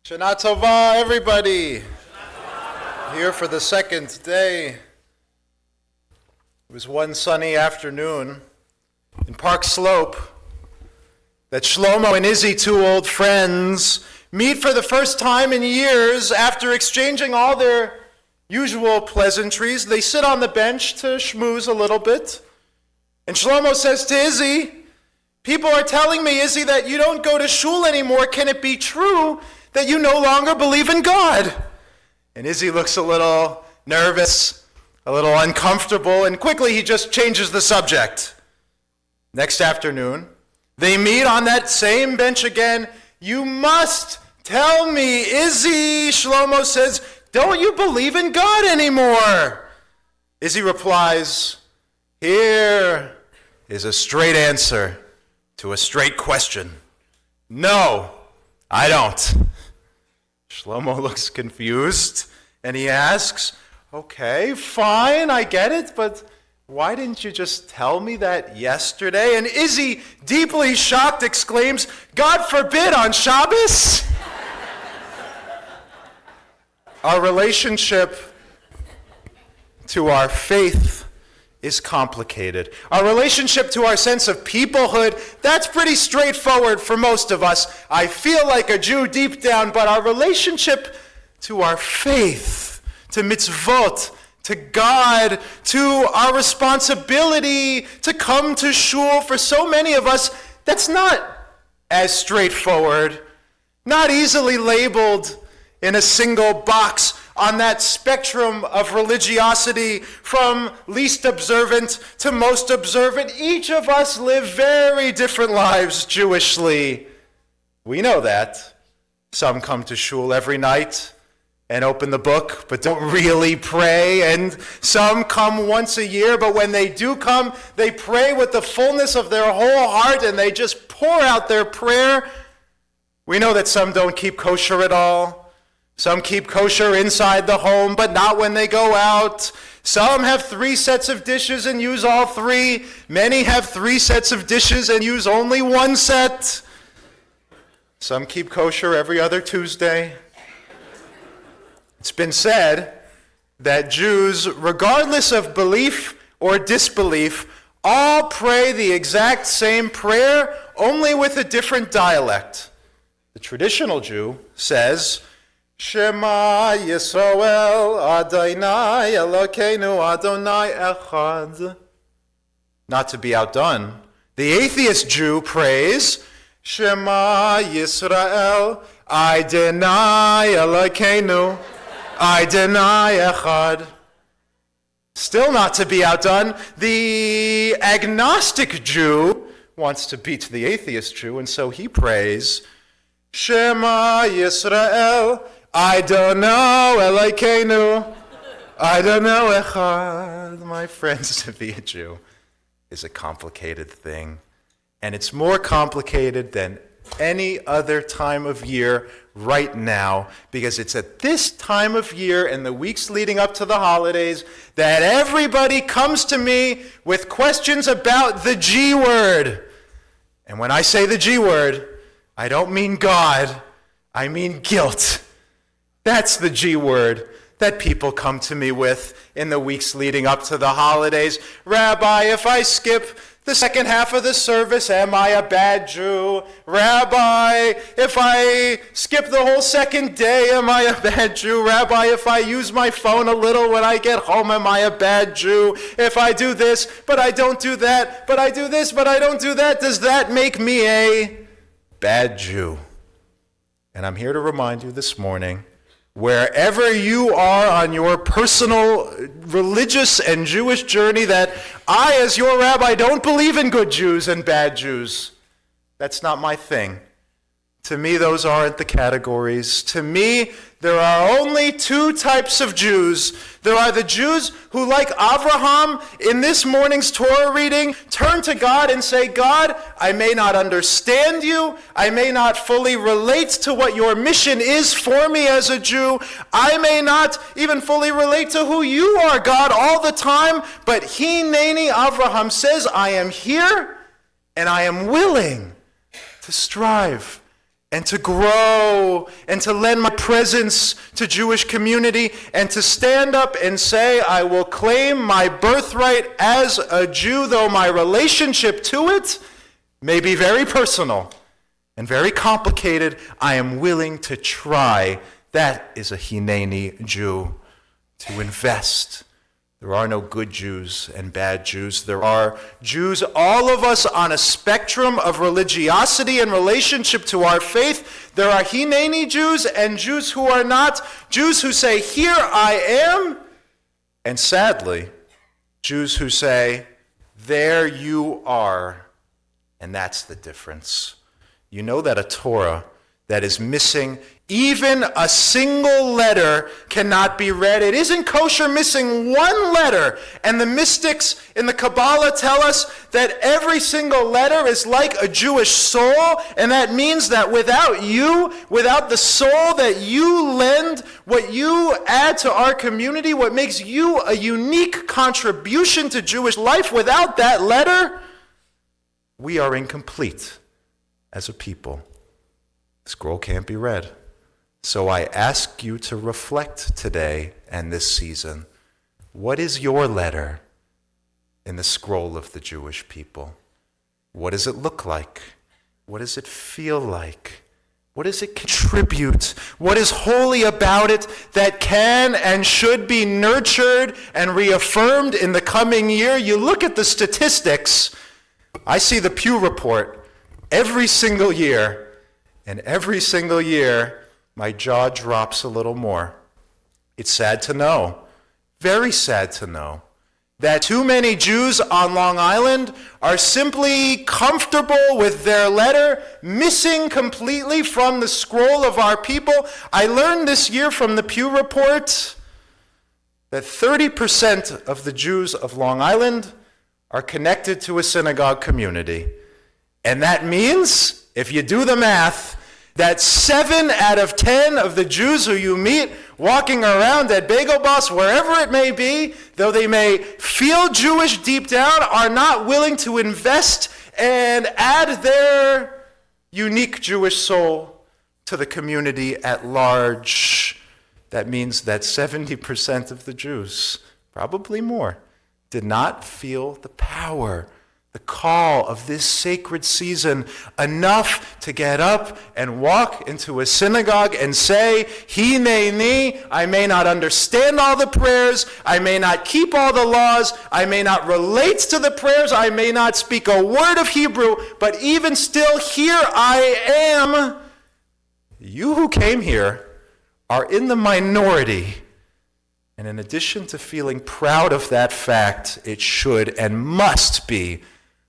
Shana Tova, everybody. Here for the second day. It was one sunny afternoon in Park Slope that Shlomo and Izzy, two old friends, meet for the first time in years after exchanging all their usual pleasantries. They sit on the bench to schmooze a little bit. And Shlomo says to Izzy, "People are telling me, Izzy, that you don't go to shul anymore. Can it be true that you no longer believe in God?" And Izzy looks a little nervous, a little uncomfortable, and quickly he just changes the subject. Next afternoon, they meet on that same bench again. "You must tell me, Izzy," Shlomo says, "don't you believe in God anymore?" Izzy replies, "Here is a straight answer to a straight question. No, I don't." Shlomo looks confused, and he asks, "Okay, fine, I get it, but why didn't you just tell me that yesterday?" And Izzy, deeply shocked, exclaims, "God forbid, on Shabbos?" Our relationship to our faith is complicated. Our relationship to our sense of peoplehood, that's pretty straightforward for most of us. I feel like a Jew deep down, but our relationship to our faith, to mitzvot, to God, to our responsibility to come to shul, for so many of us, that's not as straightforward, not easily labeled in a single box on that spectrum of religiosity from least observant to most observant. Each of us live very different lives Jewishly. We know that. Some come to shul every night and open the book, but don't really pray. And some come once a year, but when they do come, they pray with the fullness of their whole heart, and they just pour out their prayer. We know that some don't keep kosher at all. Some keep kosher inside the home, but not when they go out. Some have 3 sets of dishes and use all 3. Many have 3 sets of dishes and use only 1 set. Some keep kosher every other Tuesday. It's been said that Jews, regardless of belief or disbelief, all pray the exact same prayer, only with a different dialect. The traditional Jew says, "Shema Yisrael Adonai Elokeinu Adonai Echad." Not to be outdone, the atheist Jew prays, "Shema Yisrael Adonai Elokeinu Adonai Echad." Still not to be outdone, the agnostic Jew wants to beat the atheist Jew, and so he prays, "Shema Yisrael I don't know, Elokeinu, I don't know, Echad." My friends, to be a Jew is a complicated thing. And it's more complicated than any other time of year right now, because it's at this time of year and the weeks leading up to the holidays that everybody comes to me with questions about the G word. And when I say the G word, I don't mean God, I mean guilt. That's the G word that people come to me with in the weeks leading up to the holidays. "Rabbi, if I skip the second half of the service, am I a bad Jew? Rabbi, if I skip the whole second day, am I a bad Jew? Rabbi, if I use my phone a little when I get home, am I a bad Jew? If I do this, but I don't do that, but I do this, but I don't do that, does that make me a bad Jew?" And I'm here to remind you this morning, wherever you are on your personal religious and Jewish journey, that I, as your rabbi, don't believe in good Jews and bad Jews. That's not my thing. To me, those aren't the categories. To me, there are only 2 types of Jews. There are the Jews who, like Avraham in this morning's Torah reading, turn to God and say, "God, I may not understand you. I may not fully relate to what your mission is for me as a Jew. I may not even fully relate to who you are, God, all the time. But Hineni, Avraham says, I am here and I am willing to strive and to grow and to lend my presence to Jewish community and to stand up and say, I will claim my birthright as a Jew, though my relationship to it may be very personal and very complicated. I am willing to try. That is a Hineni Jew, to invest. There are no good Jews and bad Jews. There are Jews, all of us on a spectrum of religiosity and relationship to our faith. There are Hineni Jews and Jews who are not. Jews who say, here I am. And sadly, Jews who say, there you are. And that's the difference. You know that a Torah that is missing even a single letter cannot be read. It isn't kosher missing one letter. And the mystics in the Kabbalah tell us that every single letter is like a Jewish soul. And that means that without you, without the soul that you lend, what you add to our community, what makes you a unique contribution to Jewish life, without that letter, we are incomplete as a people. The scroll can't be read. So I ask you to reflect today and this season. What is your letter in the scroll of the Jewish people? What does it look like? What does it feel like? What does it contribute? What is holy about it that can and should be nurtured and reaffirmed in the coming year? You look at the statistics. I see the Pew report every single year, and every single year, my jaw drops a little more. It's sad to know, very sad to know, that too many Jews on Long Island are simply comfortable with their letter, missing completely from the scroll of our people. I learned this year from the Pew report that 30% of the Jews of Long Island are connected to a synagogue community. And that means, if you do the math, that 7 out of 10 of the Jews who you meet walking around at Bagel Boss, wherever it may be, though they may feel Jewish deep down, are not willing to invest and add their unique Jewish soul to the community at large. That means that 70% of the Jews, probably more, did not feel the power, the call of this sacred season enough to get up and walk into a synagogue and say, Hineni, I may not understand all the prayers, I may not keep all the laws, I may not relate to the prayers, I may not speak a word of Hebrew, but even still, here I am. You who came here are in the minority. And in addition to feeling proud of that fact, it should and must be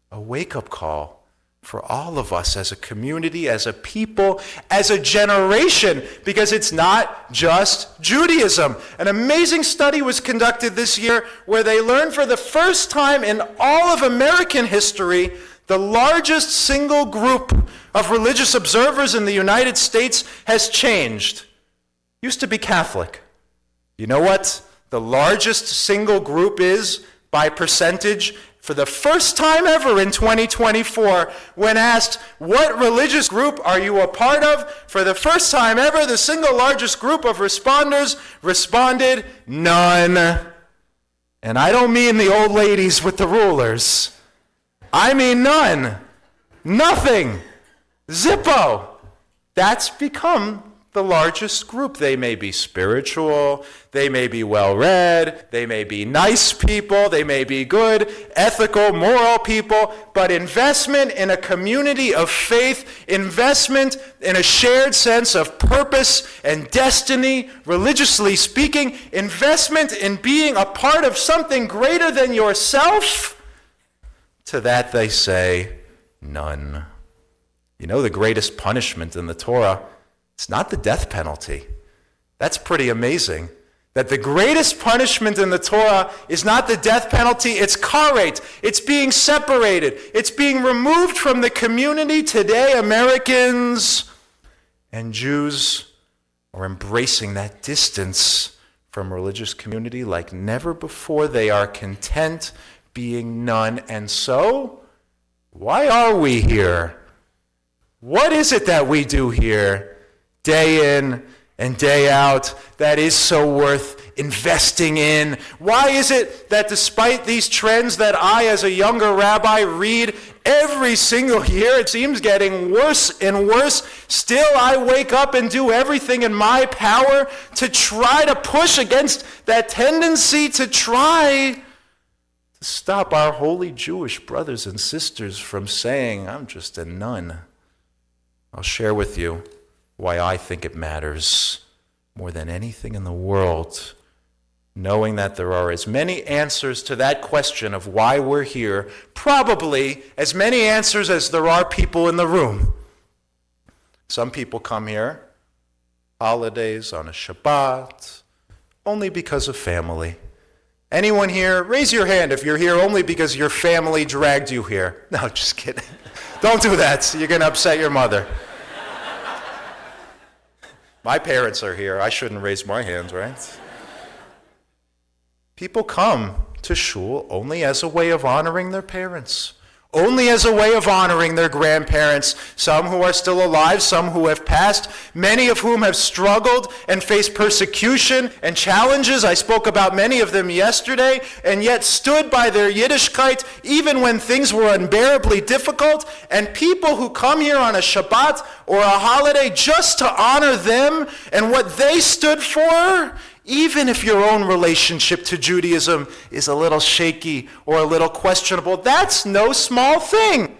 a wake-up call for all of us as a community, as a people, as a generation, because it's not just Judaism. An amazing study was conducted this year where they learned for the first time in all of American history, the largest single group of religious observers in the United States has changed. Used to be Catholic. You know what the largest single group is by percentage? For the first time ever in 2024, when asked, what religious group are you a part of? For the first time ever, the single largest group of responders responded, none. And I don't mean the old ladies with the rulers. I mean none. Nothing. Zippo. That's become the largest group. They may be spiritual, they may be well-read, they may be nice people, they may be good, ethical, moral people, but investment in a community of faith, investment in a shared sense of purpose and destiny, religiously speaking, investment in being a part of something greater than yourself, to that they say, none. You know the greatest punishment in the Torah? It's not the death penalty. That's pretty amazing. That the greatest punishment in the Torah is not the death penalty, it's karet. It's being separated. It's being removed from the community. Today, Americans and Jews are embracing that distance from religious community like never before. They are content being none. And so, why are we here? What is it that we do here, day in and day out, that is so worth investing in? Why is it that despite these trends that I, as a younger rabbi, read every single year, it seems getting worse and worse, still I wake up and do everything in my power to try to push against that tendency to try to stop our holy Jewish brothers and sisters from saying, I'm just a nun? I'll share with you why I think it matters more than anything in the world, knowing that there are as many answers to that question of why we're here, probably as many answers as there are people in the room. Some people come here, holidays, on a Shabbat, only because of family. Anyone here, raise your hand if you're here only because your family dragged you here. No, just kidding. Don't do that. You're going to upset your mother. My parents are here. I shouldn't raise my hand, right? People come to shul only as a way of honoring their parents, only as a way of honoring their grandparents, some who are still alive, some who have passed, many of whom have struggled and faced persecution and challenges. I spoke about many of them yesterday, and yet stood by their Yiddishkeit even when things were unbearably difficult. And people who come here on a Shabbat or a holiday just to honor them and what they stood for, even if your own relationship to Judaism is a little shaky or a little questionable, that's no small thing.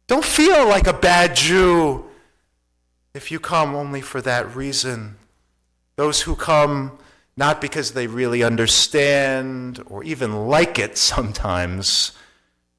Don't feel like a bad Jew if you come only for that reason. Those who come not because they really understand or even like it sometimes,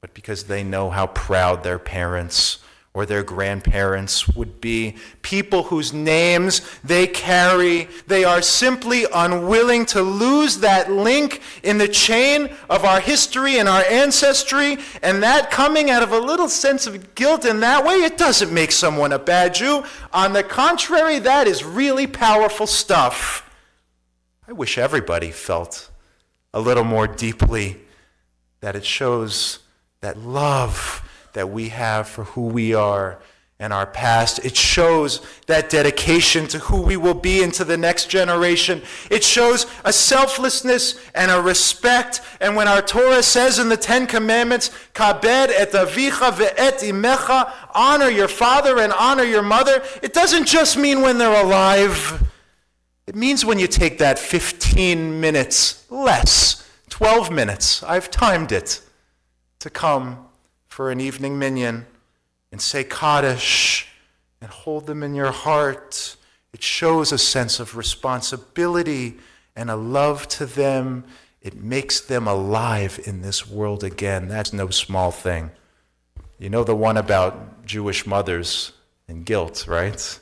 but because they know how proud their parents or their grandparents would be, people whose names they carry. They are simply unwilling to lose that link in the chain of our history and our ancestry, and that coming out of a little sense of guilt in that way, it doesn't make someone a bad Jew. On the contrary, that is really powerful stuff. I wish everybody felt a little more deeply that it shows that love that we have for who we are and our past. It shows that dedication to who we will be into the next generation. It shows a selflessness and a respect. And when our Torah says in the Ten Commandments, Kabed et avicha ve'et imecha, honor your father and honor your mother, it doesn't just mean when they're alive. It means when you take that 15 minutes, less, 12 minutes, I've timed it, to come for an evening minyan and say Kaddish and hold them in your heart. It shows a sense of responsibility and a love to them. It makes them alive in this world again. That's no small thing. You know the one about Jewish mothers and guilt, right?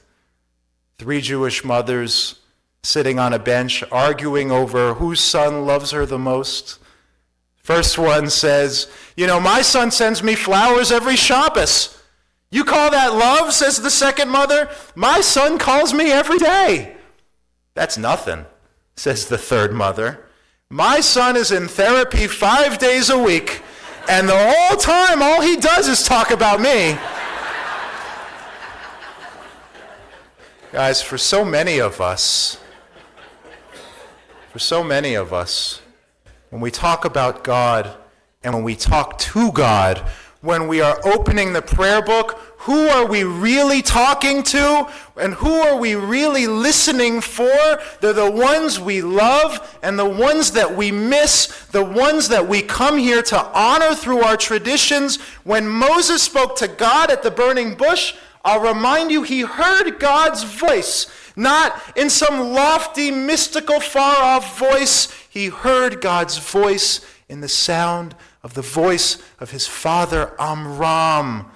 3 Jewish mothers sitting on a bench arguing over whose son loves her the most. First one says, my son sends me flowers every Shabbos. You call that love, says the second mother? My son calls me every day. That's nothing, says the third mother. My son is in therapy 5 days a week, and the whole time all he does is talk about me. Guys, for so many of us, when we talk about God and when we talk to God, when we are opening the prayer book, who are we really talking to and who are we really listening for? They're the ones we love and the ones that we miss, the ones that we come here to honor through our traditions. When Moses spoke to God at the burning bush, I'll remind you, he heard God's voice, not in some lofty, mystical, far-off voice. He heard God's voice in the sound of the voice of his father Amram,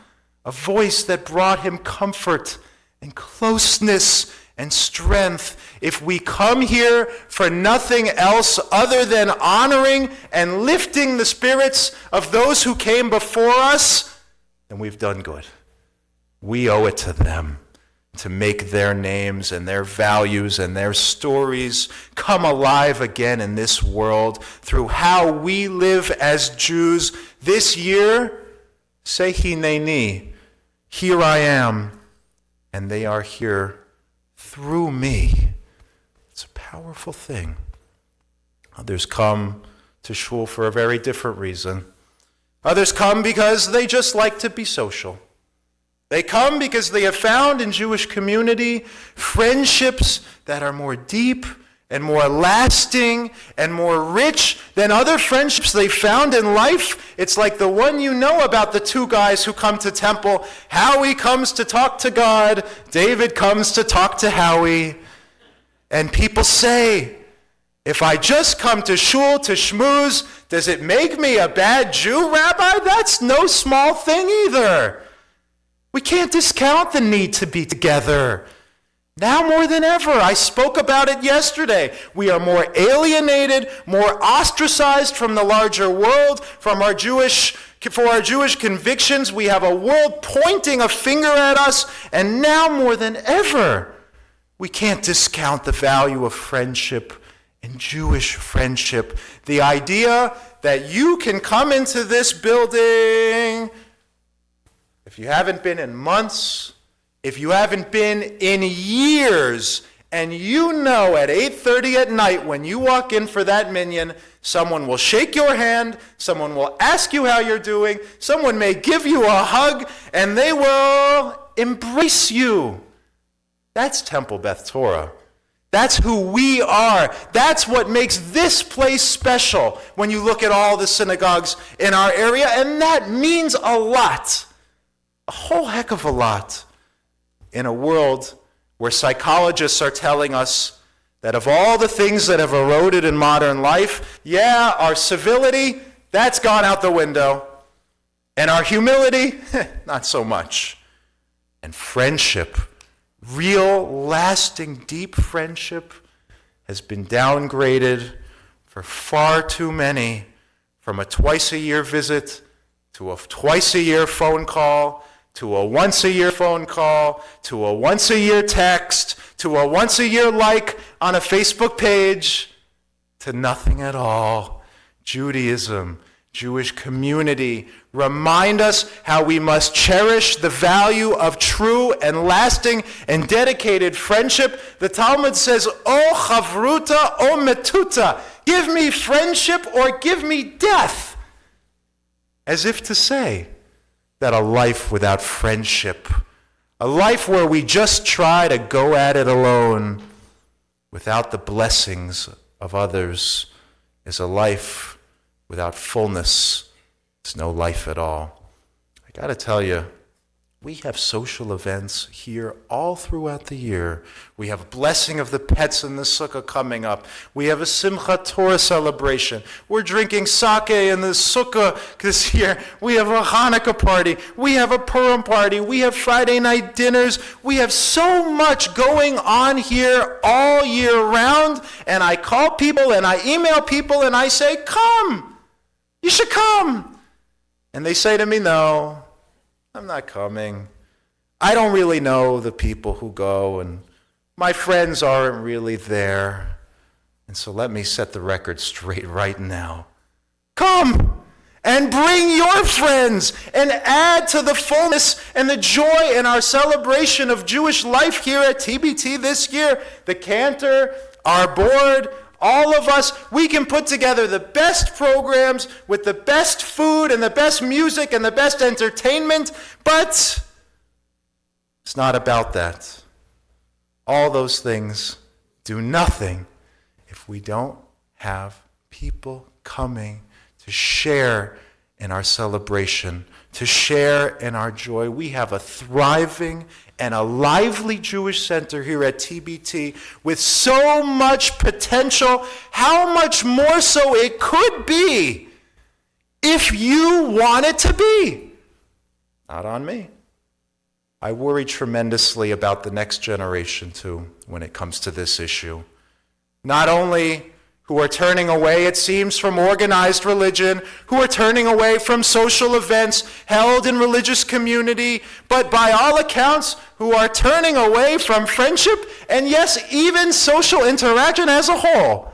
a voice that brought him comfort and closeness and strength. If we come here for nothing else other than honoring and lifting the spirits of those who came before us, then we've done good. We owe it to them to make their names and their values and their stories come alive again in this world through how we live as Jews this year. Say Hineni, here I am, and they are here through me. It's a powerful thing. Others come to shul for a very different reason. Others come because they just like to be social. They come because they have found in Jewish community friendships that are more deep and more lasting and more rich than other friendships they found in life. It's like the one you know about the two guys who come to temple. Howie comes to talk to God. David comes to talk to Howie. And people say, if I just come to shul to schmooze, does it make me a bad Jew, Rabbi? That's no small thing either. We can't discount the need to be together. Now more than ever, I spoke about it yesterday. We are more alienated, more ostracized from the larger world, for our Jewish convictions. We have a world pointing a finger at us, and now more than ever, we can't discount the value of friendship and Jewish friendship. The idea that you can come into this building, if you haven't been in months, if you haven't been in years, and you know at 8:30 at night when you walk in for that minyan, someone will shake your hand, someone will ask you how you're doing, someone may give you a hug, and they will embrace you. That's Temple Beth Torah. That's who we are. That's what makes this place special when you look at all the synagogues in our area, and that means a lot, a whole heck of a lot, in a world where psychologists are telling us that of all the things that have eroded in modern life, yeah, our civility, that's gone out the window, and our humility, not so much, and friendship, real, lasting, deep friendship has been downgraded for far too many from a twice-a-year visit to a twice-a-year phone call to a once-a-year phone call to a once-a-year text to a once-a-year like on a Facebook page to nothing at all. Judaism, Jewish community, remind us how we must cherish the value of true and lasting and dedicated friendship. The Talmud says, O chavruta, O metuta, give me friendship or give me death. As if to say that a life without friendship, a life where we just try to go at it alone without the blessings of others, is a life without fullness. It's no life at all. I got to tell you, we have social events here all throughout the year. We have a blessing of the pets in the sukkah coming up. We have a Simchat Torah celebration. We're drinking sake in the sukkah this year. We have a Hanukkah party. We have a Purim party. We have Friday night dinners. We have so much going on here all year round. And I call people and I email people and I say, come. You should come. And they say to me, no, I'm not coming. I don't really know the people who go, and my friends aren't really there. And so let me set the record straight right now. Come and bring your friends and add to the fullness and the joy in our celebration of Jewish life here at TBT this year. The cantor, our board, all of us, we can put together the best programs with the best food and the best music and the best entertainment, but it's not about that. All those things do nothing if we don't have people coming to share in our celebration, to share in our joy. We have a thriving and a lively Jewish center here at TBT with so much potential. How much more so it could be if you want it to be. Not on me. I worry tremendously about the next generation too when it comes to this issue. Not only who are turning away, it seems, from organized religion, who are turning away from social events held in religious community, but by all accounts, who are turning away from friendship and, yes, even social interaction as a whole.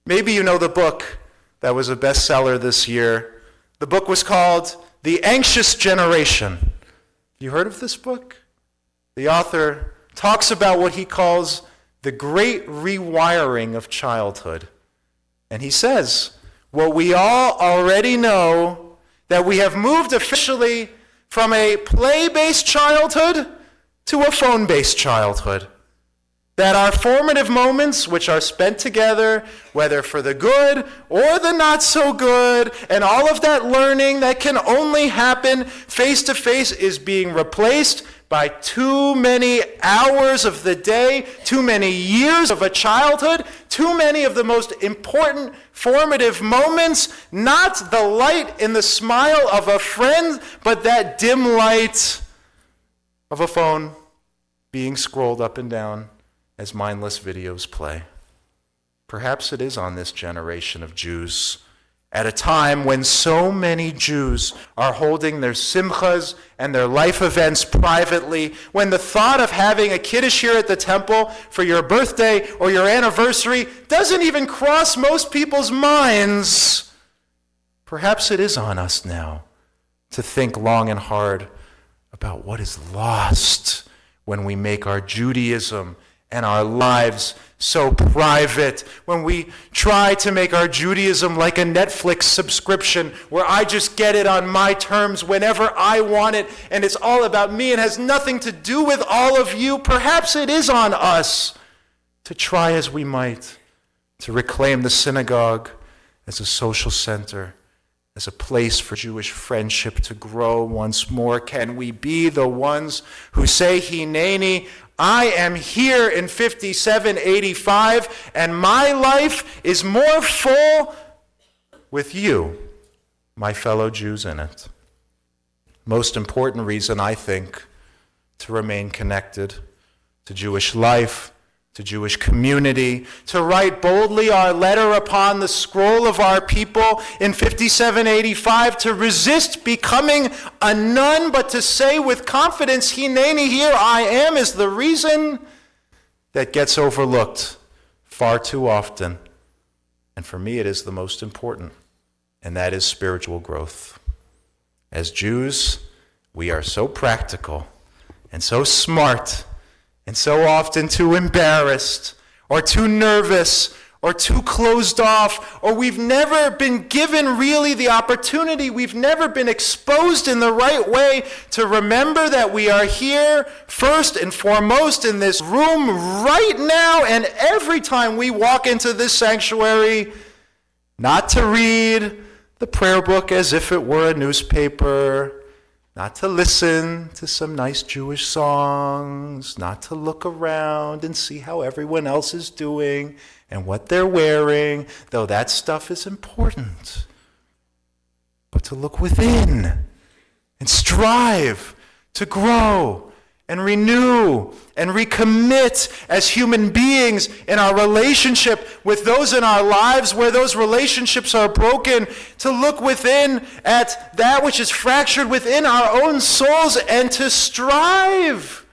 Maybe you know the book that was a bestseller this year. The book was called The Anxious Generation. You heard of this book? The author talks about what he calls the great rewiring of childhood. And he says, what we all already know, that we have moved officially from a play-based childhood to a phone-based childhood. That our formative moments, which are spent together, whether for the good or the not so good, and all of that learning that can only happen face-to-face is being replaced by too many hours of the day, too many years of a childhood, too many of the most important formative moments, not the light in the smile of a friend, but that dim light of a phone being scrolled up and down as mindless videos play. Perhaps it is on this generation of Jews, at a time when so many Jews are holding their simchas and their life events privately, when the thought of having a kiddush here at the temple for your birthday or your anniversary doesn't even cross most people's minds. Perhaps it is on us now to think long and hard about what is lost when we make our Judaism and our lives so private, when we try to make our Judaism like a Netflix subscription where I just get it on my terms whenever I want it, and it's all about me and has nothing to do with all of you. Perhaps it is on us to try as we might to reclaim the synagogue as a social center, as a place for Jewish friendship to grow once more. Can we be the ones who say, Hineni, I am here in 5785, and my life is more full with you, my fellow Jews, in it. Most important reason, I think, to remain connected to Jewish life, to Jewish community, to write boldly our letter upon the scroll of our people in 5785, to resist becoming a nun, but to say with confidence, Hineni, here I am, is the reason that gets overlooked far too often. And for me, it is the most important, and that is spiritual growth. As Jews, we are so practical and so smart and so often too embarrassed or too nervous or too closed off, or we've never been given really the opportunity, we've never been exposed in the right way to remember that we are here first and foremost in this room right now and every time we walk into this sanctuary, not to read the prayer book as if it were a newspaper, not to listen to some nice Jewish songs, not to look around and see how everyone else is doing and what they're wearing, though that stuff is important. But to look within and strive to grow and renew and recommit as human beings in our relationship with those in our lives where those relationships are broken, to look within at that which is fractured within our own souls and to strive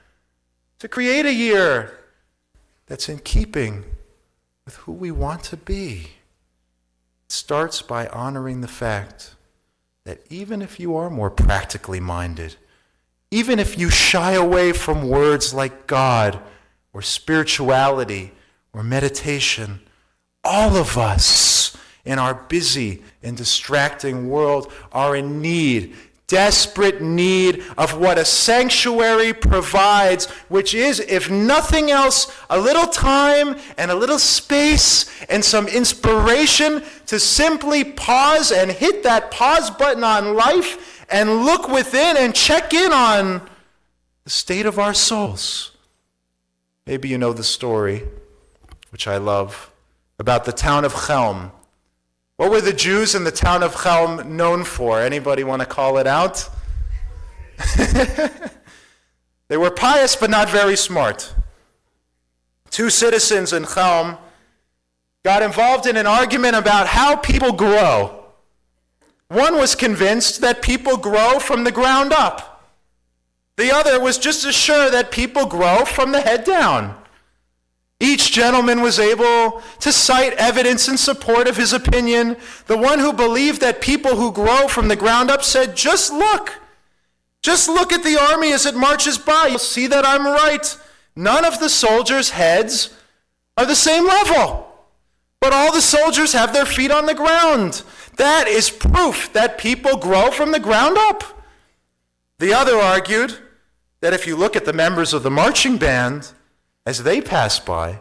to create a year that's in keeping with who we want to be. It starts by honoring the fact that even if you are more practically minded, even if you shy away from words like God or spirituality or meditation, all of us in our busy and distracting world are in need, desperate need of what a sanctuary provides, which is, if nothing else, a little time and a little space and some inspiration to simply pause and hit that pause button on life and look within and check in on the state of our souls. Maybe you know the story, which I love, about the town of Chelm. What were the Jews in the town of Chelm known for? Anybody want to call it out? They were pious but not very smart. Two citizens in Chelm got involved in an argument about how people grow. One was convinced that people grow from the ground up. The other was just as sure that people grow from the head down. Each gentleman was able to cite evidence in support of his opinion. The one who believed that people who grow from the ground up said, just look Just look at the army as it marches by. You'll see that I'm right. None of the soldiers' heads are the same level, but all the soldiers have their feet on the ground. That is proof that people grow from the ground up. The other argued that if you look at the members of the marching band as they pass by,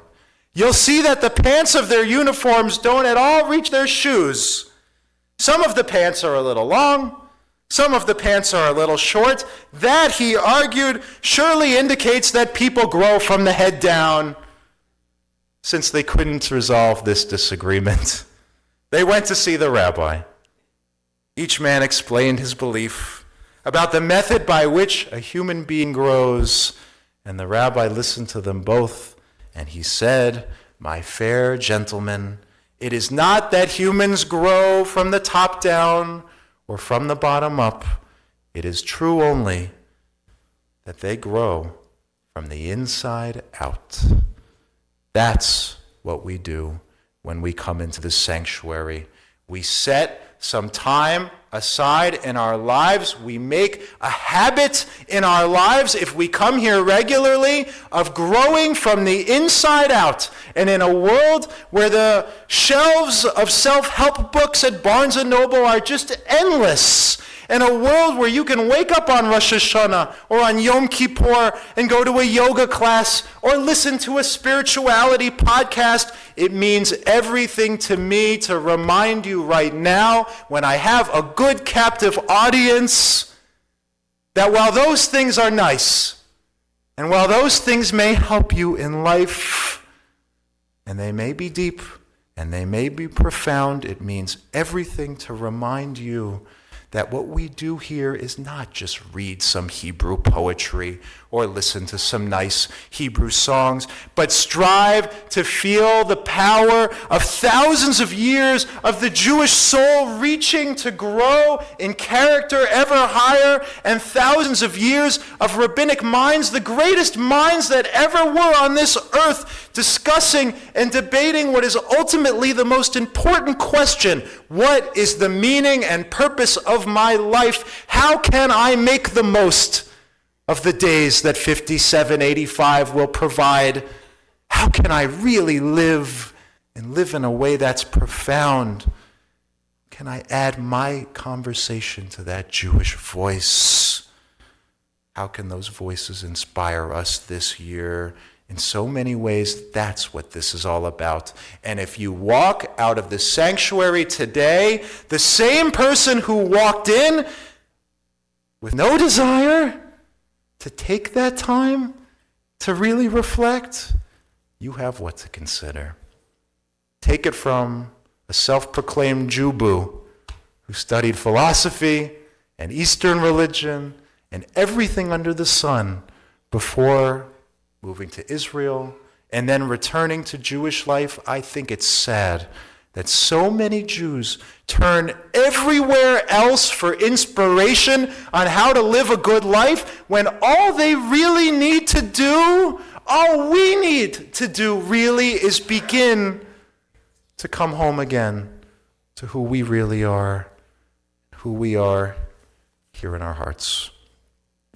you'll see that the pants of their uniforms don't at all reach their shoes. Some of the pants are a little long, some of the pants are a little short. That, he argued, surely indicates that people grow from the head down. Since they couldn't resolve this disagreement, they went to see the rabbi. Each man explained his belief about the method by which a human being grows, and the rabbi listened to them both, and he said, "My fair gentlemen, it is not that humans grow from the top down or from the bottom up. It is true only that they grow from the inside out." That's what we do when we come into the sanctuary. We set some time aside in our lives. We make a habit in our lives, if we come here regularly, of growing from the inside out. And in a world where the shelves of self-help books at Barnes & Noble are just endless, in a world where you can wake up on Rosh HaShanah or on Yom Kippur and go to a yoga class or listen to a spirituality podcast, it means everything to me to remind you right now, when I have a good captive audience, that while those things are nice, and while those things may help you in life, and they may be deep, and they may be profound, it means everything to remind you that what we do here is not just read some Hebrew poetry or listen to some nice Hebrew songs, but strive to feel the power of thousands of years of the Jewish soul reaching to grow in character ever higher, and thousands of years of rabbinic minds, the greatest minds that ever were on this earth, discussing and debating what is ultimately the most important question: what is the meaning and purpose of my life? How can I make the most of the days that 5785 will provide? How can I really live, and live in a way that's profound? Can I add my conversation to that Jewish voice? How can those voices inspire us this year? In so many ways, that's what this is all about. And if you walk out of the sanctuary today, the same person who walked in with no desire to take that time to really reflect, you have what to consider. Take it from a self-proclaimed Jew-boo who studied philosophy and Eastern religion and everything under the sun before moving to Israel and then returning to Jewish life. I think it's sad that so many Jews turn everywhere else for inspiration on how to live a good life, when all they really need to do, all we need to do really, is begin to come home again to who we really are, who we are here in our hearts.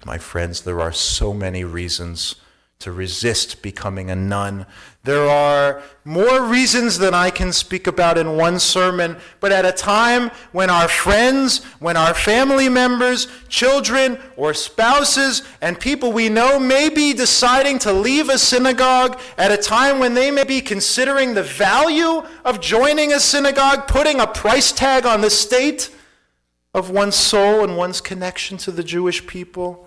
My friends, there are so many reasons to resist becoming a nun. There are more reasons than I can speak about in one sermon, but at a time when our friends, when our family members, children, or spouses, and people we know may be deciding to leave a synagogue, at a time when they may be considering the value of joining a synagogue, putting a price tag on the state of one's soul and one's connection to the Jewish people,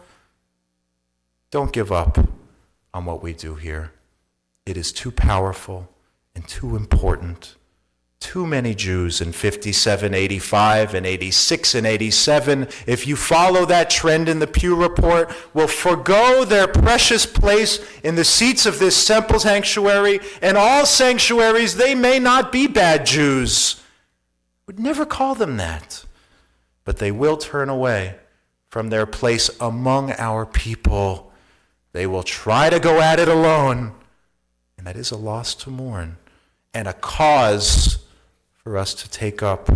don't give up on what we do here. It is too powerful and too important. Too many Jews in 57, 85, and 86 and 87, if you follow that trend in the Pew Report, will forgo their precious place in the seats of this temple sanctuary and all sanctuaries. They may not be bad Jews. Would never call them that. But they will turn away from their place among our people. They will try to go at it alone, and that is a loss to mourn and a cause for us to take up.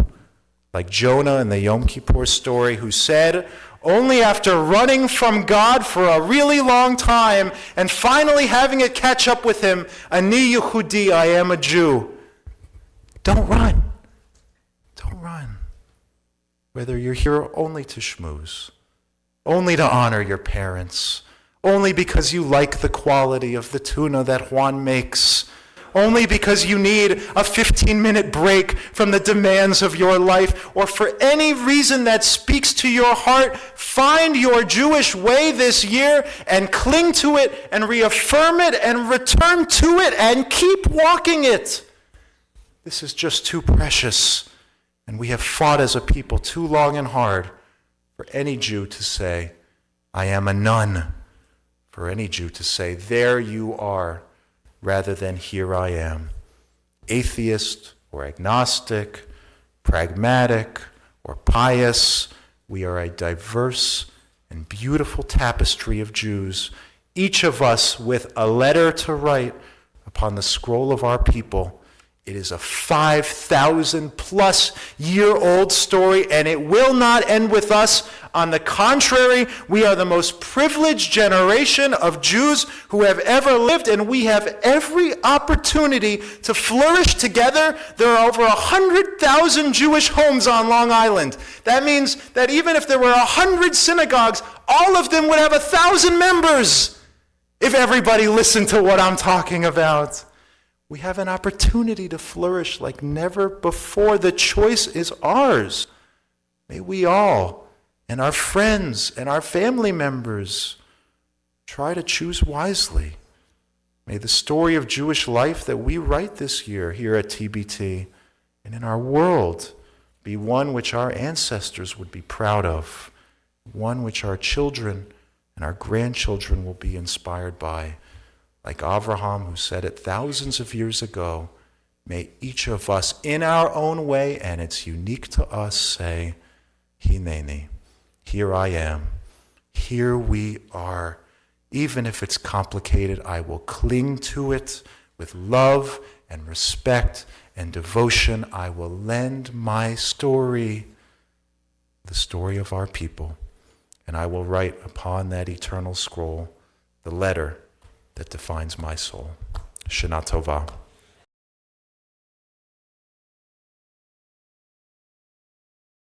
Like Jonah in the Yom Kippur story, who said, only after running from God for a really long time and finally having it catch up with him, Ani Yehudi, I am a Jew. Don't run. Don't run. Whether you're here only to schmooze, only to honor your parents, only because you like the quality of the tuna that Juan makes, only because you need a 15-minute break from the demands of your life, or for any reason that speaks to your heart, find your Jewish way this year and cling to it and reaffirm it and return to it and keep walking it. This is just too precious, and we have fought as a people too long and hard for any Jew to say, I am a nun, for any Jew to say, there you are, rather than here I am. Atheist or agnostic, pragmatic or pious, we are a diverse and beautiful tapestry of Jews, each of us with a letter to write upon the scroll of our people. It is a 5,000-plus year-old story, and it will not end with us. On the contrary, we are the most privileged generation of Jews who have ever lived, and we have every opportunity to flourish together. There are over 100,000 Jewish homes on Long Island. That means that even if there were 100 synagogues, all of them would have 1,000 members if everybody listened to what I'm talking about. We have an opportunity to flourish like never before. The choice is ours. May we all, and our friends and our family members, try to choose wisely. May the story of Jewish life that we write this year here at TBT and in our world be one which our ancestors would be proud of, one which our children and our grandchildren will be inspired by. Like Avraham, who said it thousands of years ago, may each of us, in our own way, and it's unique to us, say, Hineni, here I am, here we are. Even if it's complicated, I will cling to it with love and respect and devotion. I will lend my story, the story of our people, and I will write upon that eternal scroll the letter that defines my soul. Shana Tova.